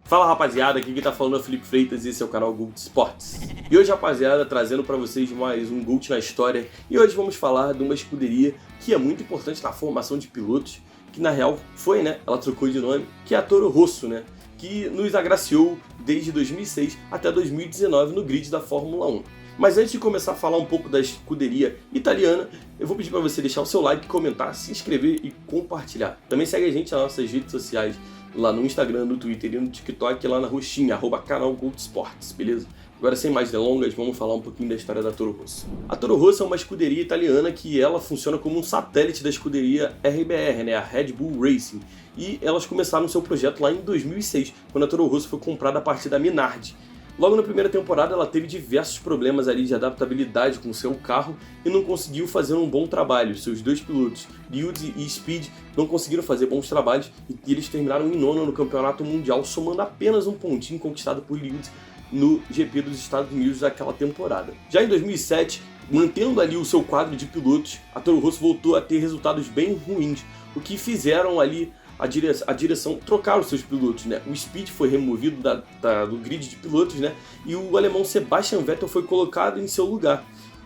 Fala rapaziada, aqui quem tá falando é o Felipe Freitas e esse é o canal GOAT Sports. E hoje rapaziada, trazendo pra vocês mais um GOAT na história. E hoje vamos falar de uma escuderia que é muito importante na formação de pilotos, que na real foi, né, ela trocou de nome, que é a Toro Rosso, né, que nos agraciou desde 2006 até 2019 no grid da Fórmula 1. Mas antes de começar a falar um pouco da escuderia italiana, eu vou pedir para você deixar o seu like, comentar, se inscrever e compartilhar. Também segue a gente nas nossas redes sociais, lá no Instagram, no Twitter e no TikTok, lá na roxinha, @canal GOAT Sports, beleza? Agora, sem mais delongas, vamos falar um pouquinho da história da Toro Rosso. A Toro Rosso é uma escuderia italiana que ela funciona como um satélite da escuderia RBR, né, a Red Bull Racing. E elas começaram seu projeto lá em 2006, quando a Toro Rosso foi comprada a partir da Minardi. Logo na primeira temporada ela teve diversos problemas ali de adaptabilidade com seu carro e não conseguiu fazer um bom trabalho. Seus dois pilotos, Liuzzi e Speed, não conseguiram fazer bons trabalhos e eles terminaram em nono no campeonato mundial, somando apenas um pontinho conquistado por Liuzzi no GP dos Estados Unidos daquela temporada. Já em 2007, mantendo ali o seu quadro de pilotos, a Toro Rosso voltou a ter resultados bem ruins, o que fizeram ali a direção trocar os seus pilotos, né? O Speed foi removido do grid de pilotos, né? E o alemão Sebastian Vettel foi colocado em seu lugar.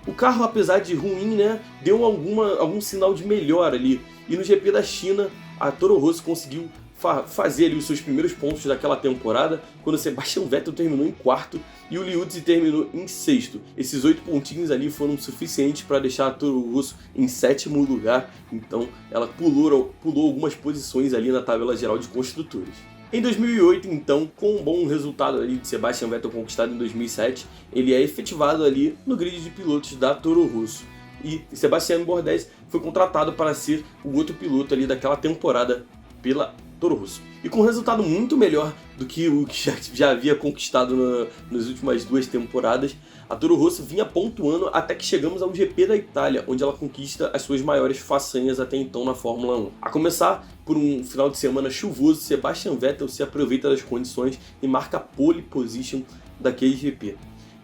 O carro, apesar de ruim, né, deu algum sinal de melhora ali. E no GP da China, a Toro Rosso conseguiu fazer ali os seus primeiros pontos daquela temporada, quando o Sebastian Vettel terminou em quarto e o Liuzzi terminou em sexto. Esses 8 pontinhos ali foram suficientes para deixar a Toro Rosso em sétimo lugar, então ela pulou algumas posições ali na tabela geral de construtores. Em 2008, então, com um bom resultado ali de Sebastian Vettel conquistado em 2007, ele é efetivado ali no grid de pilotos da Toro Rosso. E Sebastiano Bordes foi contratado para ser o outro piloto ali daquela temporada pela Toro Rosso. E com um resultado muito melhor do que o que já havia conquistado nas últimas 2 temporadas, a Toro Rosso vinha pontuando até que chegamos ao GP da Itália, onde ela conquista as suas maiores façanhas até então na Fórmula 1. A começar por um final de semana chuvoso, Sebastian Vettel se aproveita das condições e marca a pole position daquele GP.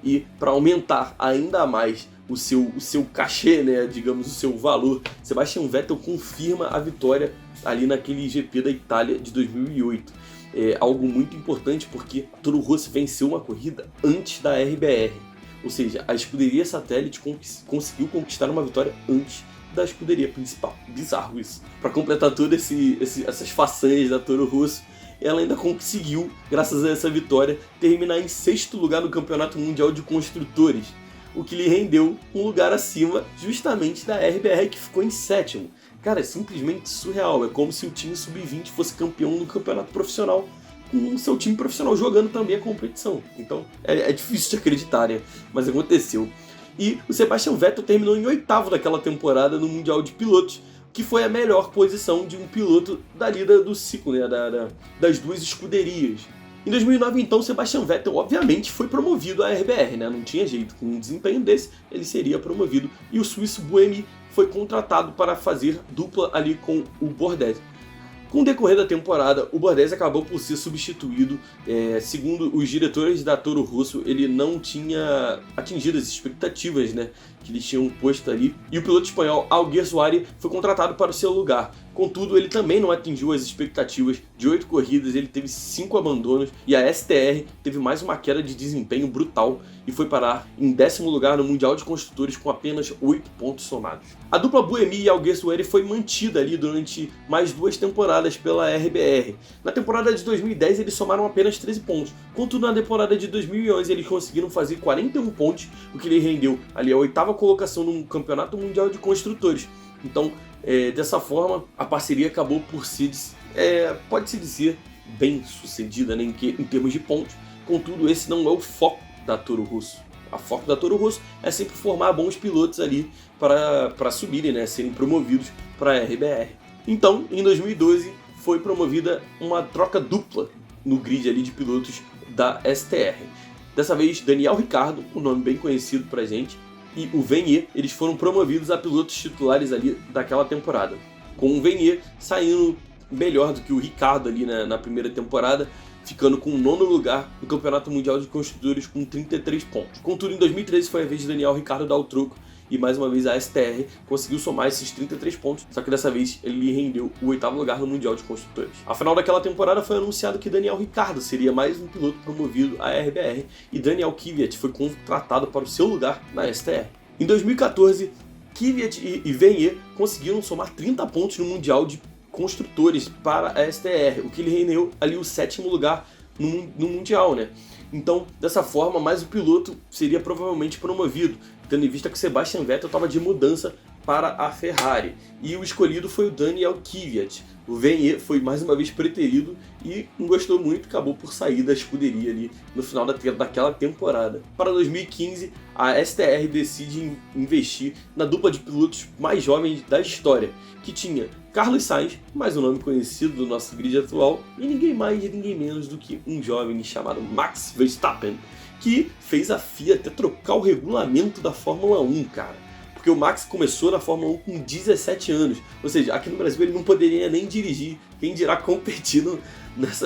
E para aumentar ainda mais o seu cachê, né, digamos, o seu valor, Sebastian Vettel confirma a vitória ali naquele GP da Itália de 2008. É algo muito importante porque a Toro Rosso venceu uma corrida antes da RBR. Ou seja, a escuderia satélite conseguiu conquistar uma vitória antes da escuderia principal. Bizarro isso. Para completar todas essas façanhas da Toro Rosso, ela ainda conseguiu, graças a essa vitória, terminar em 6º lugar no Campeonato Mundial de Construtores, o que lhe rendeu um lugar acima justamente da RBR, que ficou em 7º. Cara, é simplesmente surreal. É como se o time sub-20 fosse campeão no campeonato profissional, com o seu time profissional jogando também a competição. Então, é difícil de acreditar, né? Mas aconteceu. E o Sebastian Vettel terminou em 8º daquela temporada no Mundial de Pilotos, que foi a melhor posição de um piloto dali do ciclo, né? Das duas escuderias. Em 2009, então, Sebastian Vettel, obviamente, foi promovido à RBR, né? Não tinha jeito. Com um desempenho desse, ele seria promovido. E o suíço Buemi foi contratado para fazer dupla ali com o Bordes. Com o decorrer da temporada, o Bordes acabou por ser substituído. Segundo os diretores da Toro Rosso, ele não tinha atingido as expectativas, né, que eles tinham posto ali. E o piloto espanhol Alguersuari foi contratado para o seu lugar. Contudo, ele também não atingiu as expectativas. De 8 corridas, ele teve 5 abandonos e a STR teve mais uma queda de desempenho brutal e foi parar em 10º lugar no Mundial de Construtores com apenas 8 pontos somados. A dupla Buemi e Alguersuari foi mantida ali durante mais 2 temporadas pela RBR. Na temporada de 2010, eles somaram apenas 13 pontos. Contudo, na temporada de 2011, eles conseguiram fazer 41 pontos, o que lhe rendeu ali a 8ª colocação no Campeonato Mundial de Construtores. Então, dessa forma, a parceria acabou por ser, pode-se dizer, bem sucedida, né, em termos de pontos. Contudo, esse não é o foco da Toro Rosso. O foco da Toro Rosso é sempre formar bons pilotos ali para subirem, né, serem promovidos para a RBR. Então, em 2012, foi promovida uma troca dupla no grid ali de pilotos da STR. Dessa vez, Daniel Ricciardo, um nome bem conhecido pra gente, e o Venier, eles foram promovidos a pilotos titulares ali daquela temporada, com o Venier saindo melhor do que o Ricciardo ali na primeira temporada, ficando com o 9º lugar no Campeonato Mundial de Construtores com 33 pontos. Contudo, em 2013 foi a vez de Daniel Ricciardo dar o troco e mais uma vez a STR conseguiu somar esses 33 pontos, só que dessa vez ele rendeu o 8º lugar no Mundial de Construtores. Ao final daquela temporada foi anunciado que Daniel Ricciardo seria mais um piloto promovido à RBR e Daniel Kvyat foi contratado para o seu lugar na STR. Em 2014, Kvyat e Vergne conseguiram somar 30 pontos no Mundial de Construtores para a STR, o que lhe rendeu ali o 7º lugar no Mundial, né? Então, dessa forma, mais um piloto seria provavelmente promovido, tendo em vista que Sebastian Vettel estava de mudança para a Ferrari. E o escolhido foi o Daniel Kvyat. O Vergne foi mais uma vez preterido e não gostou muito, acabou por sair da escuderia ali no final daquela temporada. Para 2015, a STR decide investir na dupla de pilotos mais jovens da história, que tinha Carlos Sainz, mais um nome conhecido do nosso grid atual, e ninguém mais e ninguém menos do que um jovem chamado Max Verstappen, que fez a FIA até trocar o regulamento da Fórmula 1, cara. Porque o Max começou na Fórmula 1 com 17 anos, ou seja, aqui no Brasil ele não poderia nem dirigir, quem dirá competir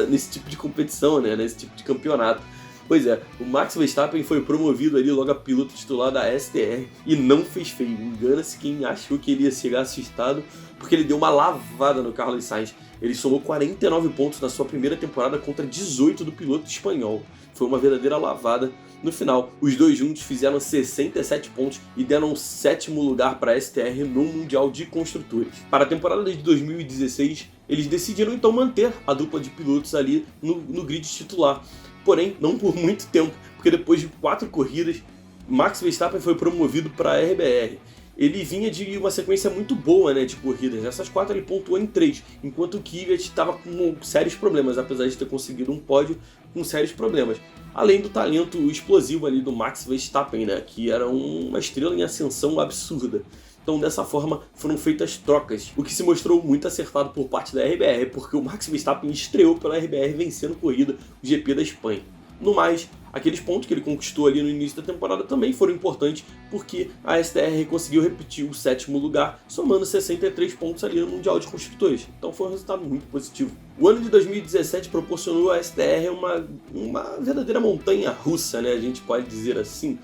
nesse tipo de competição, né? Nesse tipo de campeonato. Pois é, o Max Verstappen foi promovido ali logo a piloto titular da STR e não fez feio. Engana-se quem achou que ele ia chegar assustado, porque ele deu uma lavada no Carlos Sainz. Ele somou 49 pontos na sua primeira temporada contra 18 do piloto espanhol. Foi uma verdadeira lavada. No final, os dois juntos fizeram 67 pontos e deram o 7º lugar para a STR no Mundial de Construtores. Para a temporada de 2016, eles decidiram então manter a dupla de pilotos ali no grid titular. Porém, não por muito tempo, porque depois de 4 corridas, Max Verstappen foi promovido para a RBR. Ele vinha de uma sequência muito boa, né, de corridas. Essas 4 ele pontuou em 3, enquanto o Kvyat estava com sérios problemas, apesar de ter conseguido um pódio com sérios problemas. Além do talento explosivo ali do Max Verstappen, né, que era uma estrela em ascensão absurda. Então, dessa forma, foram feitas trocas, o que se mostrou muito acertado por parte da RBR, porque o Max Verstappen estreou pela RBR vencendo corrida o GP da Espanha. No mais, aqueles pontos que ele conquistou ali no início da temporada também foram importantes, porque a STR conseguiu repetir o 7º lugar, somando 63 pontos ali no Mundial de Construtores. Então foi um resultado muito positivo. O ano de 2017 proporcionou à STR uma verdadeira montanha russa, né? A gente pode dizer assim,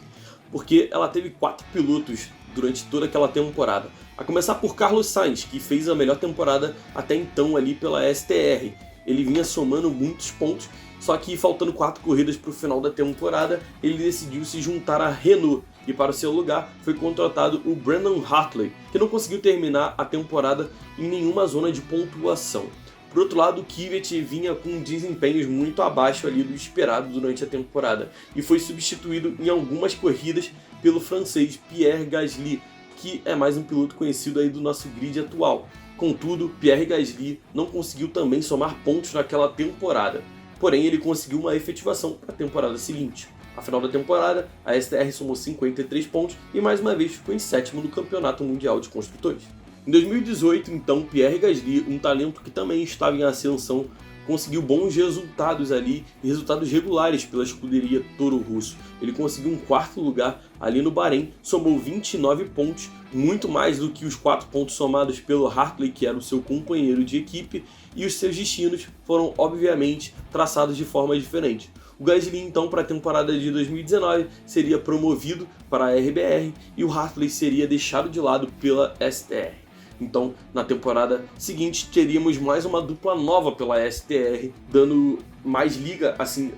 porque ela teve 4 pilotos durante toda aquela temporada. A começar por Carlos Sainz, que fez a melhor temporada até então ali pela STR. Ele vinha somando muitos pontos, só que faltando 4 corridas para o final da temporada, ele decidiu se juntar à Renault e para o seu lugar foi contratado o Brandon Hartley, que não conseguiu terminar a temporada em nenhuma zona de pontuação. Por outro lado, o Kvyat vinha com desempenhos muito abaixo ali do esperado durante a temporada e foi substituído em algumas corridas pelo francês Pierre Gasly, que é mais um piloto conhecido aí do nosso grid atual. Contudo, Pierre Gasly não conseguiu também somar pontos naquela temporada, porém ele conseguiu uma efetivação para a temporada seguinte. Ao final da temporada, a STR somou 53 pontos e mais uma vez ficou em 7º no Campeonato Mundial de Construtores. Em 2018, então, Pierre Gasly, um talento que também estava em ascensão, conseguiu bons resultados ali, resultados regulares pela escuderia Toro Rosso. Ele conseguiu um 4º lugar ali no Bahrein, somou 29 pontos, muito mais do que os 4 pontos somados pelo Hartley, que era o seu companheiro de equipe, e os seus destinos foram, obviamente, traçados de forma diferente. O Gasly, então, para a temporada de 2019, seria promovido para a RBR e o Hartley seria deixado de lado pela STR. Então, na temporada seguinte, teríamos mais uma dupla nova pela STR, dando mais liga assim,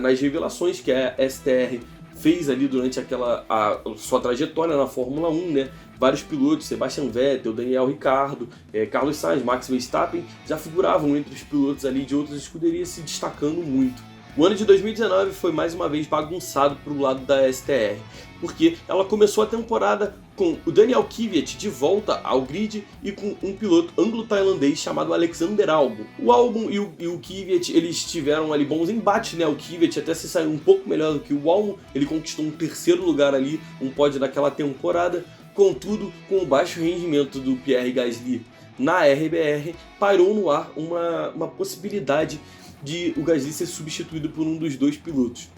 nas revelações que a STR fez ali durante a sua trajetória na Fórmula 1, né? Vários pilotos, Sebastian Vettel, Daniel Ricciardo, Carlos Sainz, Max Verstappen, já figuravam entre os pilotos ali de outras escuderias, se destacando muito. O ano de 2019 foi mais uma vez bagunçado para o lado da STR, porque ela começou a temporada com o Daniel Kvyat de volta ao grid e com um piloto anglo-tailandês chamado Alexander Albon. O Albon e o Kvyat, eles tiveram ali bons embates, né? O Kvyat até se saiu um pouco melhor do que o Albon, ele conquistou um 3º lugar ali, um pódio naquela temporada. Contudo, com o baixo rendimento do Pierre Gasly na RBR, pairou no ar uma possibilidade de o Gasly ser substituído por um dos 2 pilotos.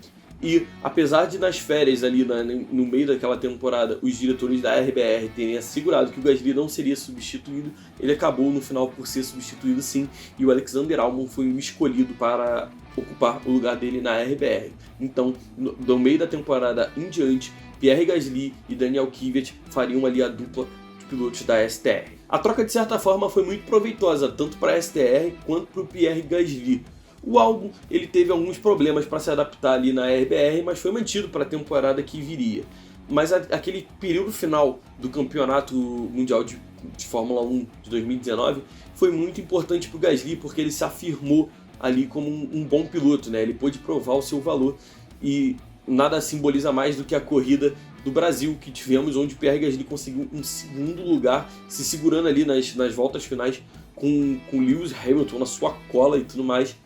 E apesar de nas férias ali no meio daquela temporada os diretores da RBR terem assegurado que o Gasly não seria substituído, ele acabou no final por ser substituído sim, e o Alexander Albon foi o escolhido para ocupar o lugar dele na RBR. Então, do meio da temporada em diante, Pierre Gasly e Daniel Kvyat fariam ali a dupla de pilotos da STR. A troca, de certa forma, foi muito proveitosa, tanto para a STR quanto para o Pierre Gasly. O álbum ele teve alguns problemas para se adaptar ali na RBR, mas foi mantido para a temporada que viria. Mas aquele período final do Campeonato Mundial de Fórmula 1 de 2019 foi muito importante para o Gasly, porque ele se afirmou ali como um bom piloto, né? Ele pôde provar o seu valor e nada simboliza mais do que a corrida do Brasil que tivemos, onde o Pierre Gasly conseguiu um segundo lugar, se segurando ali nas voltas finais com Lewis Hamilton na sua cola e tudo mais.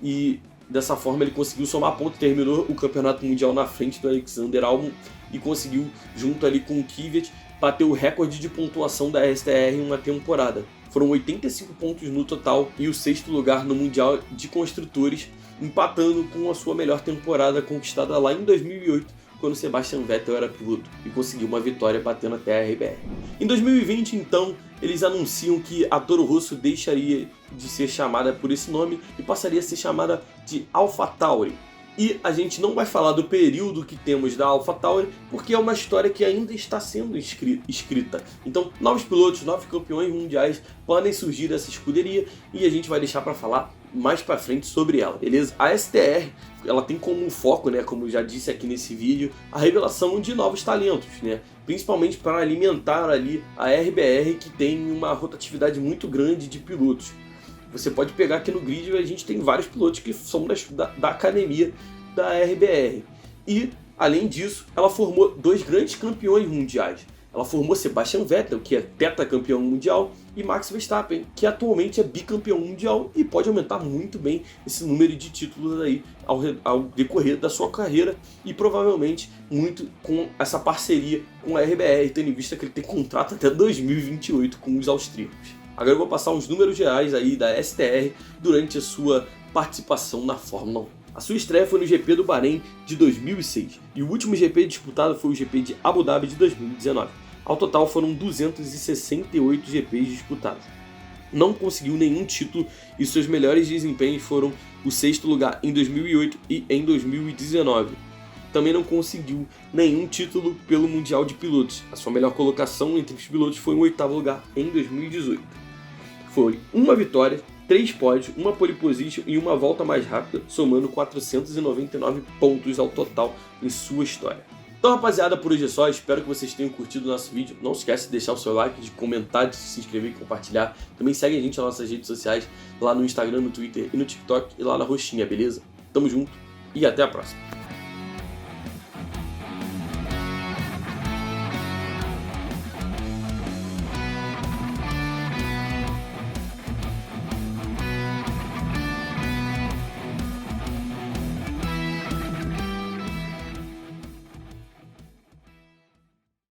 E dessa forma ele conseguiu somar ponto, terminou o Campeonato Mundial na frente do Alexander Albon e conseguiu, junto ali com o Kvyat, bater o recorde de pontuação da STR em uma temporada. Foram 85 pontos no total e o 6º lugar no Mundial de Construtores, empatando com a sua melhor temporada conquistada lá em 2008, quando Sebastian Vettel era piloto e conseguiu uma vitória batendo até a RBR. Em 2020, então, eles anunciam que a Toro Rosso deixaria de ser chamada por esse nome e passaria a ser chamada de AlphaTauri. E a gente não vai falar do período que temos da AlphaTauri, porque é uma história que ainda está sendo escrita. Então, novos pilotos, novos campeões mundiais podem surgir dessa escuderia e a gente vai deixar para falar mais para frente sobre ela, beleza? A STR, ela tem como foco, né, como eu já disse aqui nesse vídeo, a revelação de novos talentos, né? Principalmente para alimentar ali a RBR, que tem uma rotatividade muito grande de pilotos. Você pode pegar aqui no grid, a gente tem vários pilotos que são da academia da RBR. E, além disso, ela formou 2 grandes campeões mundiais. Ela formou Sebastian Vettel, que é tetracampeão mundial, e Max Verstappen, que atualmente é bicampeão mundial e pode aumentar muito bem esse número de títulos aí ao decorrer da sua carreira e provavelmente muito com essa parceria com a RBR, tendo em vista que ele tem contrato até 2028 com os austríacos. Agora eu vou passar os números gerais aí da STR durante a sua participação na Fórmula 1. A sua estreia foi no GP do Bahrein de 2006 e o último GP disputado foi o GP de Abu Dhabi de 2019. Ao total foram 268 GPs disputados. Não conseguiu nenhum título e seus melhores desempenhos foram o 6º lugar em 2008 e em 2019. Também não conseguiu nenhum título pelo Mundial de Pilotos. A sua melhor colocação entre os pilotos foi o 8º lugar em 2018. Foi uma vitória, 3 pódios, uma pole position e uma volta mais rápida, somando 499 pontos ao total em sua história. Então, rapaziada, por hoje é só. Espero que vocês tenham curtido o nosso vídeo. Não esquece de deixar o seu like, de comentar, de se inscrever e compartilhar. Também segue a gente nas nossas redes sociais, lá no Instagram, no Twitter e no TikTok e lá na roxinha, beleza? Tamo junto e até a próxima.